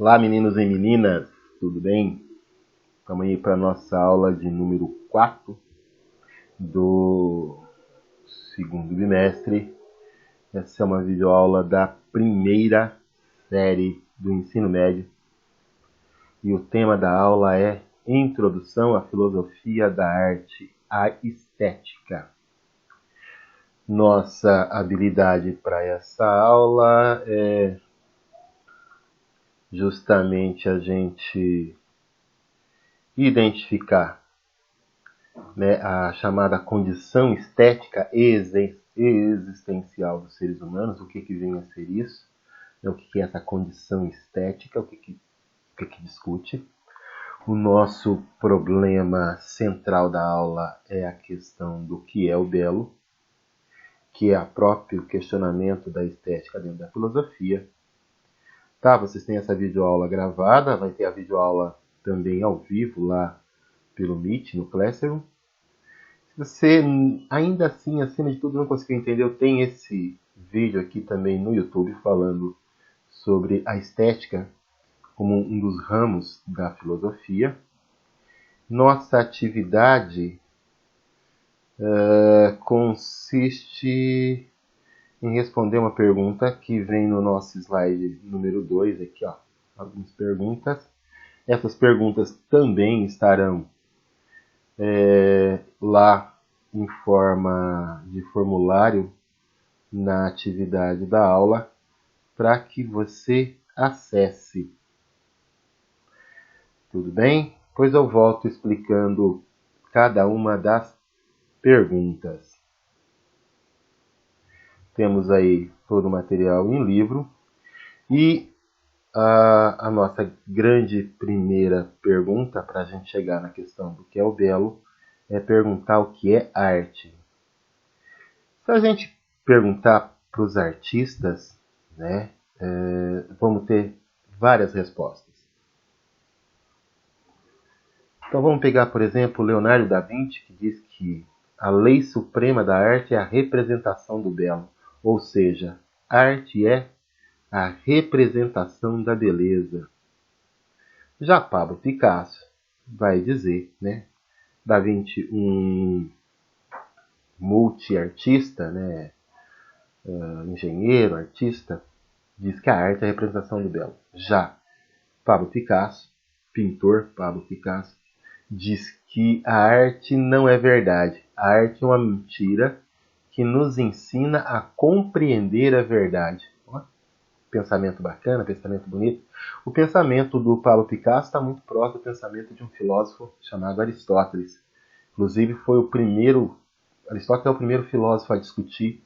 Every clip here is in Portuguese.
Olá, meninos e meninas, tudo bem? Estamos aí para a nossa aula de número 4 do segundo bimestre. Essa é uma videoaula da primeira série do ensino médio. E o tema da aula é Introdução à Filosofia da Arte, a Estética. Nossa habilidade para essa aula é justamente a gente identificar, né, a chamada condição estética existencial dos seres humanos. O que vem a ser isso? O que é essa condição estética? O que discute? O nosso problema central da aula é a questão do que é o belo, que é o próprio questionamento da estética dentro da filosofia. Tá, vocês têm essa videoaula gravada, vai ter a videoaula também ao vivo lá pelo Meet, no Classroom. Se você ainda assim, acima de tudo, não conseguiu entender, eu tenho esse vídeo aqui também no YouTube falando sobre a estética como um dos ramos da filosofia. Nossa atividade consiste em responder uma pergunta que vem no nosso slide número 2, aqui, ó, algumas perguntas. Essas perguntas também estarão lá em forma de formulário na atividade da aula para que você acesse. Tudo bem? Pois eu volto explicando cada uma das perguntas. Temos aí todo o material em livro e a nossa grande primeira pergunta para a gente chegar na questão do que é o belo é perguntar o que é arte. Se a gente perguntar para os artistas, né, vamos ter várias respostas. Então vamos pegar, por exemplo, Leonardo da Vinci, que diz que a lei suprema da arte é a representação do belo, ou seja, arte é a representação da beleza. Já Pablo Picasso vai dizer, né, Da Vinci, um multiartista, né, engenheiro, artista, diz que a arte é a representação do belo. Já Pablo Picasso, pintor Pablo Picasso, diz que a arte não é verdade. A arte é uma mentira que nos ensina a compreender a verdade. Pensamento bacana, pensamento bonito. O pensamento do Pablo Picasso está muito próximo do pensamento de um filósofo chamado Aristóteles. Inclusive, Aristóteles é o primeiro filósofo a discutir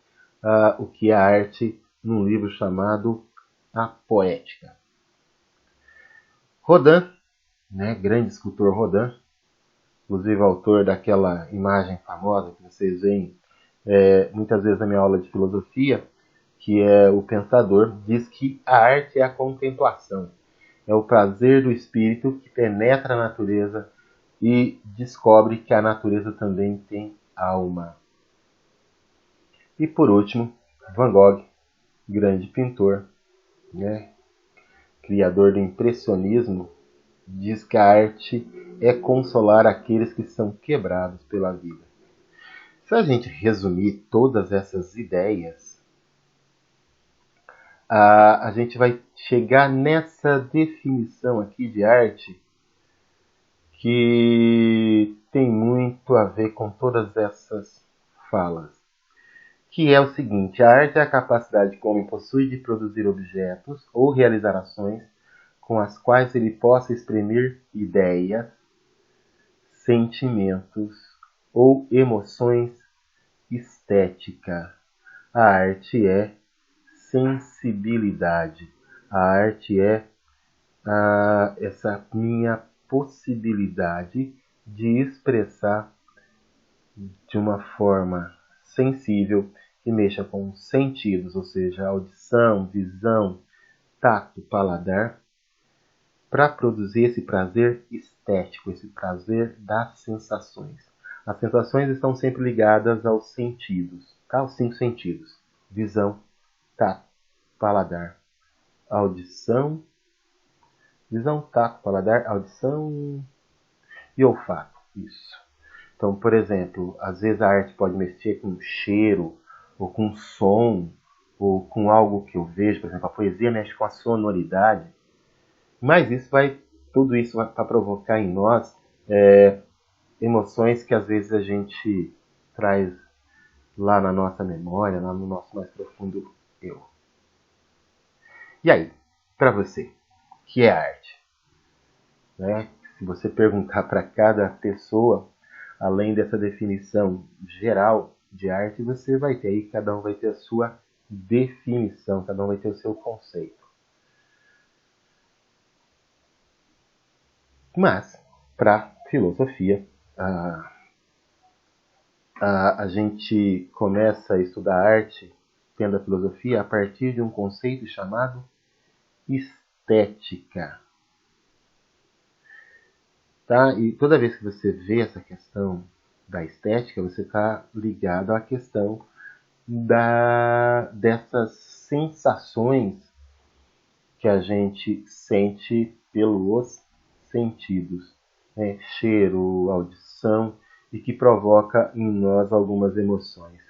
o que é a arte num livro chamado A Poética. Rodin, né, grande escultor Rodin, inclusive autor daquela imagem famosa que vocês veem muitas vezes na minha aula de filosofia, que é o pensador, diz que a arte é a contemplação, é o prazer do espírito que penetra a natureza e descobre que a natureza também tem alma. E por último, Van Gogh, grande pintor, né, criador do impressionismo, diz que a arte é consolar aqueles que são quebrados pela vida. Se a gente resumir todas essas ideias, a gente vai chegar nessa definição aqui de arte que tem muito a ver com todas essas falas. Que é o seguinte: a arte é a capacidade que o homem possui de produzir objetos ou realizar ações com as quais ele possa exprimir ideias, sentimentos ou emoções estéticas. A arte é sensibilidade. A arte é essa minha possibilidade de expressar de uma forma sensível que mexa com os sentidos, ou seja, audição, visão, tato, paladar, para produzir esse prazer estético, esse prazer das sensações. As sensações estão sempre ligadas aos sentidos, tá? Aos 5 sentidos: visão, tato, paladar, audição, Visão, tato, paladar, audição e olfato. Isso. Então, por exemplo, às vezes a arte pode mexer com cheiro, ou com som, ou com algo que eu vejo. Por exemplo, a poesia mexe com a sonoridade. Mas tudo isso vai para provocar em nós emoções que às vezes a gente traz lá na nossa memória, lá no nosso mais profundo eu. E aí, para você, o que é arte? Né? Se você perguntar para cada pessoa, além dessa definição geral de arte, você vai ter aí, cada um vai ter a sua definição, cada um vai ter o seu conceito. Mas, para filosofia, a gente começa a estudar arte, tendo a filosofia, a partir de um conceito chamado estética. Tá? E toda vez que você vê essa questão da estética, você está ligado à questão dessas sensações que a gente sente pelos sentidos, né? Cheiro, audição, e que provoca em nós algumas emoções.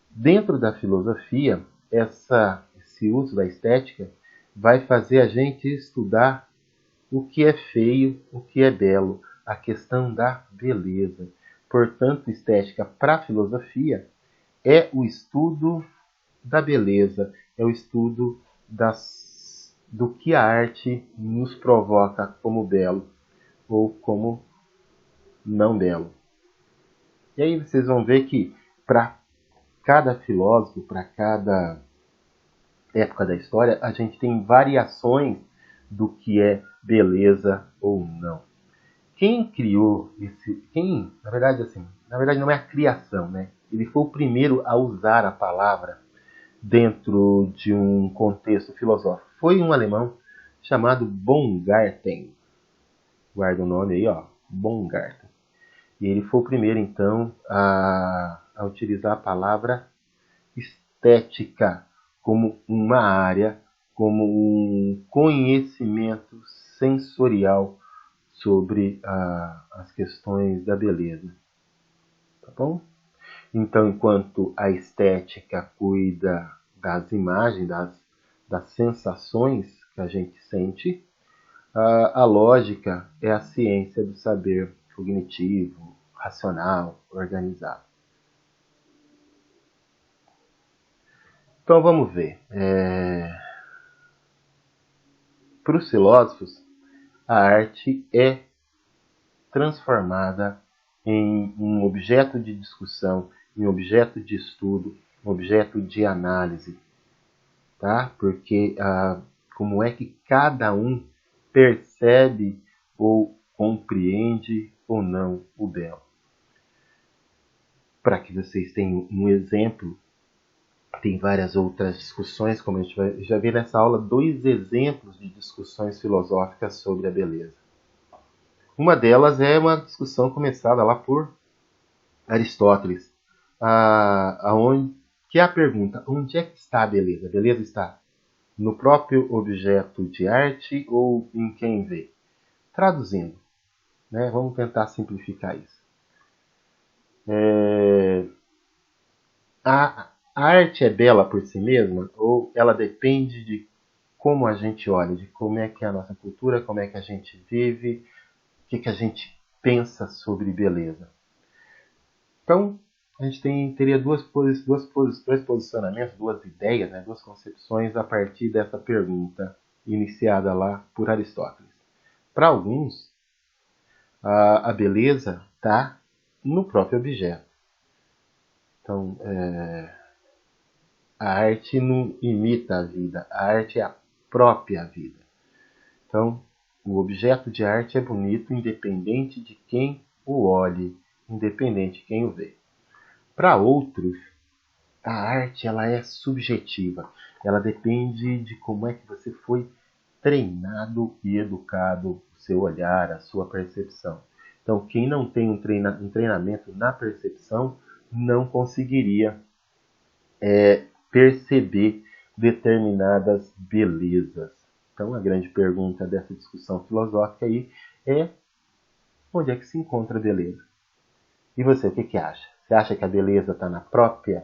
Dentro da filosofia, esse uso da estética vai fazer a gente estudar o que é feio, o que é belo, a questão da beleza. Portanto, estética para a filosofia é o estudo da beleza, é o estudo do que a arte nos provoca como belo ou como não belo. E aí vocês vão ver que para cada filósofo, para cada época da história, a gente tem variações do que é beleza ou não. Quem criou na verdade assim, na verdade não é a criação, né? Ele foi o primeiro a usar a palavra dentro de um contexto filosófico. Foi um alemão chamado Baumgarten. Guarda o nome aí, ó, Baumgarten. E ele foi o primeiro, então, a utilizar a palavra estética como uma área, como um conhecimento sensorial sobre as questões da beleza. Tá bom? Então, enquanto a estética cuida das imagens, das sensações que a gente sente, a lógica é a ciência do saber cognitivo, racional, organizado. Então vamos ver. Para os filósofos, a arte é transformada em um objeto de discussão, em um objeto de estudo, um objeto de análise, tá? Porque como é que cada um percebe ou compreende ou não o belo. Para que vocês tenham um exemplo, tem várias outras discussões, como a gente já viu nessa aula, 2 exemplos de discussões filosóficas sobre a beleza. Uma delas é uma discussão começada lá por Aristóteles, que é a pergunta: onde é que está a beleza? A beleza está no próprio objeto de arte ou em quem vê? Traduzindo, né? Vamos tentar simplificar isso. A arte é bela por si mesma ou ela depende de como a gente olha, de como é que é a nossa cultura, como é que a gente vive, o que a gente pensa sobre beleza? Então, a gente teria dois posicionamentos, duas ideias, né, duas concepções a partir dessa pergunta iniciada lá por Aristóteles. Para alguns, a beleza está no próprio objeto. Então, a arte não imita a vida, a arte é a própria vida. Então, o objeto de arte é bonito independente de quem o olhe, independente de quem o vê. Para outros, a arte ela é subjetiva. Ela depende de como é que você foi treinado e educado, o seu olhar, a sua percepção. Então, quem não tem um treinamento na percepção não conseguiria perceber determinadas belezas. Então, a grande pergunta dessa discussão filosófica aí é: onde é que se encontra a beleza? E você, o que acha? Você acha que a beleza está no próprio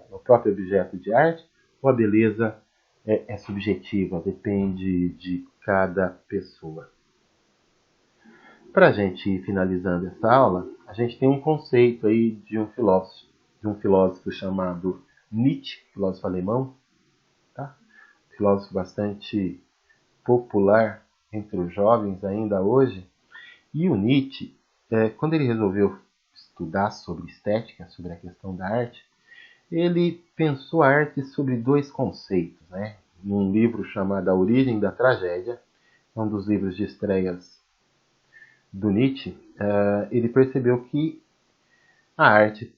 objeto de arte? Ou a beleza é subjetiva, depende de cada pessoa? Para a gente ir finalizando essa aula, a gente tem um conceito aí de um filósofo chamado Nietzsche, filósofo alemão, tá? Filósofo bastante popular entre os jovens ainda hoje. E o Nietzsche, quando ele resolveu estudar sobre estética, sobre a questão da arte, ele pensou a arte sobre dois conceitos, né? Num livro chamado A Origem da Tragédia, um dos livros de estreias do Nietzsche, ele percebeu que a arte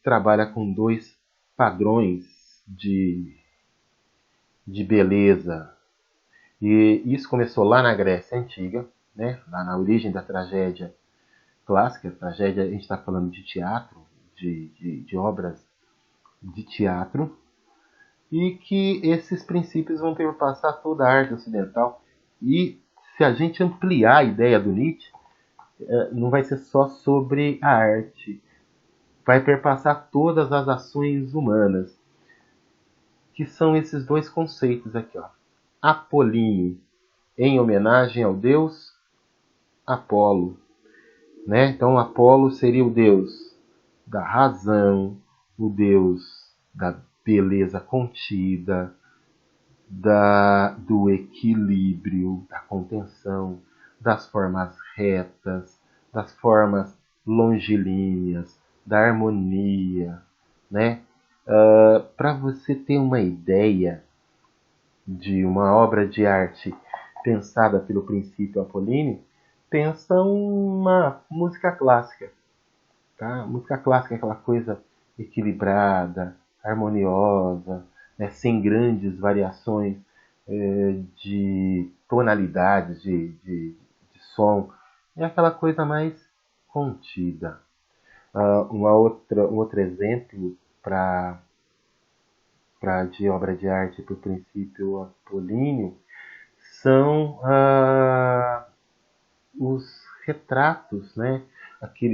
trabalha com dois padrões de beleza. E isso começou lá na Grécia Antiga, né? Lá na origem da tragédia clássica. Tragédia, a gente está falando de teatro, de obras de teatro, e que esses princípios vão perpassar toda a arte ocidental. E se a gente ampliar a ideia do Nietzsche, não vai ser só sobre a arte, vai perpassar todas as ações humanas, que são esses dois conceitos aqui, ó. Apolíneo, em homenagem ao deus Apolo, né? Então Apolo seria o deus da razão, o deus da beleza contida, do equilíbrio, da contenção, das formas retas, das formas longilíneas, da harmonia, né? Para você ter uma ideia de uma obra de arte pensada pelo princípio apolíneo, pensa uma música clássica. Tá? Música clássica é aquela coisa equilibrada, harmoniosa, né? Sem grandes variações de tonalidades de som. É aquela coisa mais contida. Um outro exemplo de obra de arte por princípio apolíneo são os retratos, né?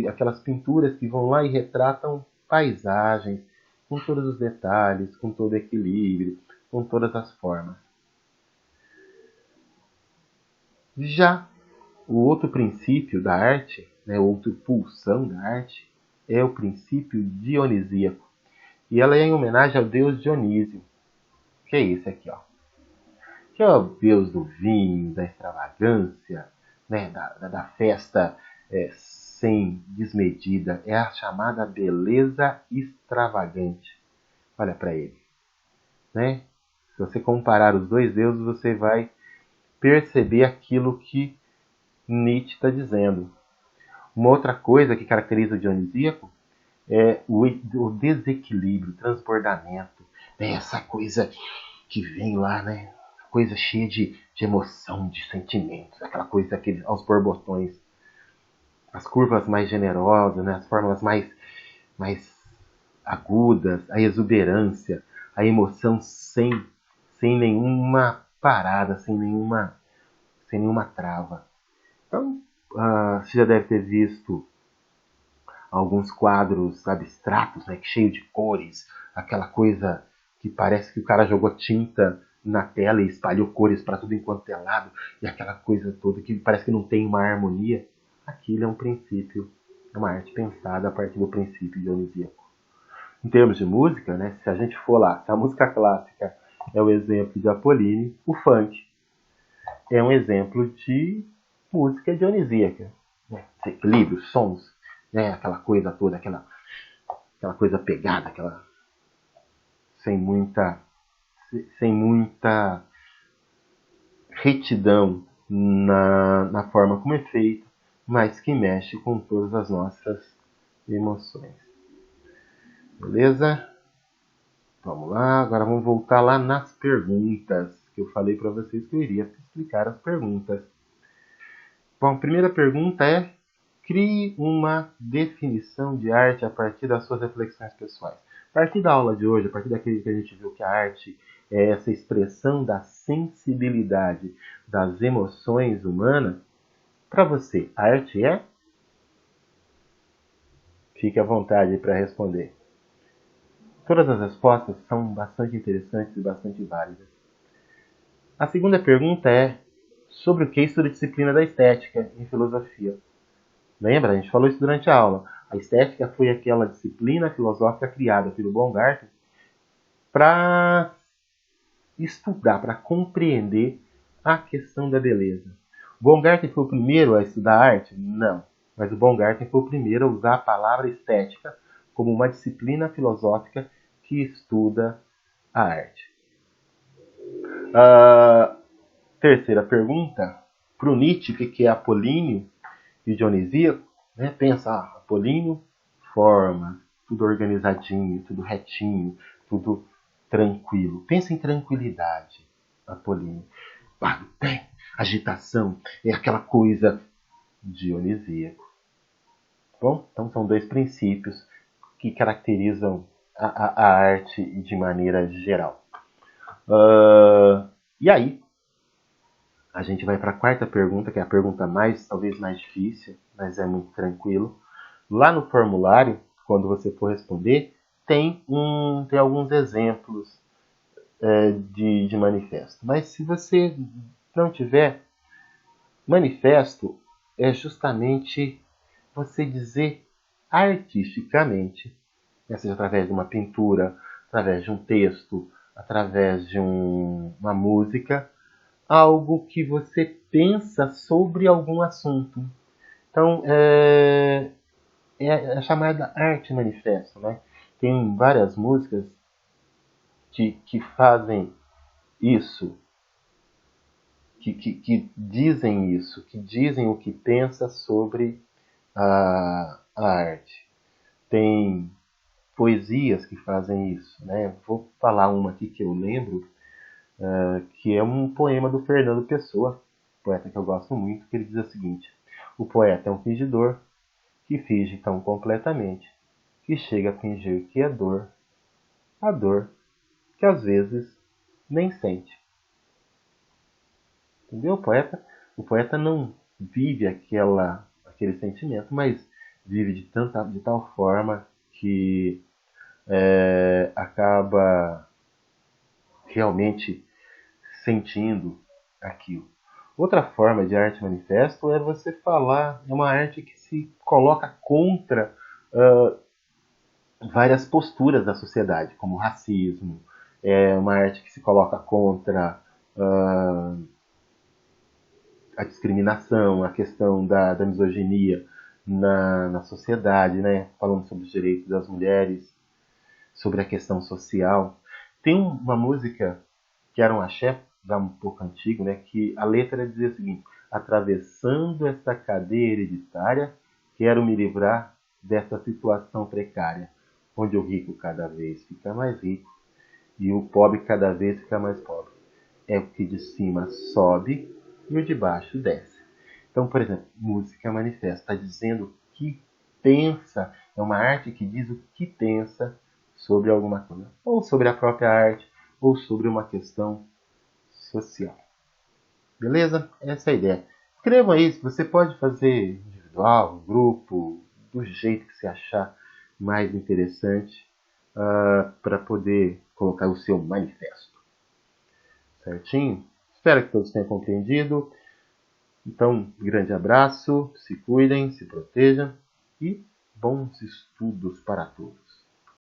Aquelas pinturas que vão lá e retratam paisagens, com todos os detalhes, com todo o equilíbrio, com todas as formas. Já o outro princípio da arte, né, outra pulsão da arte, é o princípio dionisíaco. E ela é em homenagem ao deus Dionísio. Que é esse aqui, ó. Que é o deus do vinho, da extravagância, né, da festa sem desmedida. É a chamada beleza extravagante. Olha para ele. Né? Se você comparar os dois deuses, você vai perceber aquilo que Nietzsche está dizendo. Uma outra coisa que caracteriza o dionisíaco é o desequilíbrio, o transbordamento. Né? Essa coisa que vem lá, né? Coisa cheia de emoção, de sentimentos, aquela coisa aos borbotões. As curvas mais generosas, né? As formas mais agudas, a exuberância, a emoção sem nenhuma parada, sem nenhuma trava. Então, você já deve ter visto alguns quadros abstratos, né, cheio de cores, aquela coisa que parece que o cara jogou tinta na tela e espalhou cores para tudo enquanto é lado, e aquela coisa toda que parece que não tem uma harmonia. Aquilo é um princípio, é uma arte pensada a partir do princípio dionisíaco. Em termos de música, né, se a gente for lá, se a música clássica é o exemplo de Apolíneo, o funk é um exemplo de música dionisíaca. Né? Equilíbrio, sons, né? Aquela coisa toda, aquela coisa pegada, sem muita retidão na forma como é feito, mas que mexe com todas as nossas emoções. Beleza? Vamos lá, agora vamos voltar lá nas perguntas, que eu falei para vocês que eu iria explicar as perguntas. Bom, a primeira pergunta é: crie uma definição de arte a partir das suas reflexões pessoais. A partir da aula de hoje, a partir daquilo que a gente viu que a arte é essa expressão da sensibilidade das emoções humanas, para você, a arte é? Fique à vontade para responder. Todas as respostas são bastante interessantes e bastante válidas. A segunda pergunta é sobre o que estuda a disciplina da estética em filosofia. Lembra? A gente falou isso durante a aula. A estética foi aquela disciplina filosófica criada pelo Baumgarten para estudar, para compreender a questão da beleza. O Baumgarten foi o primeiro a estudar arte? Não. Mas o Baumgarten foi o primeiro a usar a palavra estética como uma disciplina filosófica que estuda a arte. Terceira pergunta. Para o Nietzsche, o que é apolíneo e dionisíaco? Pensa, apolíneo, forma, tudo organizadinho, tudo retinho, tudo tranquilo. Pensa em tranquilidade, apolíneo. Tem agitação, é aquela coisa dionisíaco. Bom, então são dois princípios que caracterizam a arte de maneira geral. E aí, a gente vai para a quarta pergunta, que é a pergunta talvez mais difícil, mas é muito tranquilo. Lá no formulário, quando você for responder, tem alguns exemplos de manifesto. Mas se você não tiver, manifesto é justamente você dizer artisticamente, seja através de uma pintura, através de um texto, através de uma música, algo que você pensa sobre algum assunto. Então, é a chamada arte manifesto, né? Tem várias músicas que fazem isso, que dizem isso, que dizem o que pensa sobre a arte. Tem poesias que fazem isso, né? Vou falar uma aqui que eu lembro, que é um poema do Fernando Pessoa, poeta que eu gosto muito, que ele diz o seguinte: o poeta é um fingidor que finge tão completamente que chega a fingir que é dor, a dor que às vezes nem sente. Entendeu? O poeta não vive aquele sentimento, mas vive de tal forma que acaba realmente sentindo aquilo. Outra forma de arte manifesto é você falar, é uma arte que se coloca contra várias posturas da sociedade, como o racismo, é uma arte que se coloca contra a discriminação, a questão da misoginia na sociedade, né? Falando sobre os direitos das mulheres, sobre a questão social. Tem uma música que era um axé, já um pouco antigo, né? Que a letra dizia o seguinte: atravessando essa cadeia hereditária, quero me livrar dessa situação precária, onde o rico cada vez fica mais rico e o pobre cada vez fica mais pobre. É o que de cima sobe e o de baixo desce. Então, por exemplo, música manifesta, está dizendo o que pensa, é uma arte que diz o que pensa sobre alguma coisa, ou sobre a própria arte, ou sobre uma questão social. Beleza? Essa é a ideia. Escrevam aí, você pode fazer individual, grupo, do jeito que você achar mais interessante, para poder colocar o seu manifesto. Certinho? Espero que todos tenham compreendido. Então, grande abraço, se cuidem, se protejam e bons estudos para todos.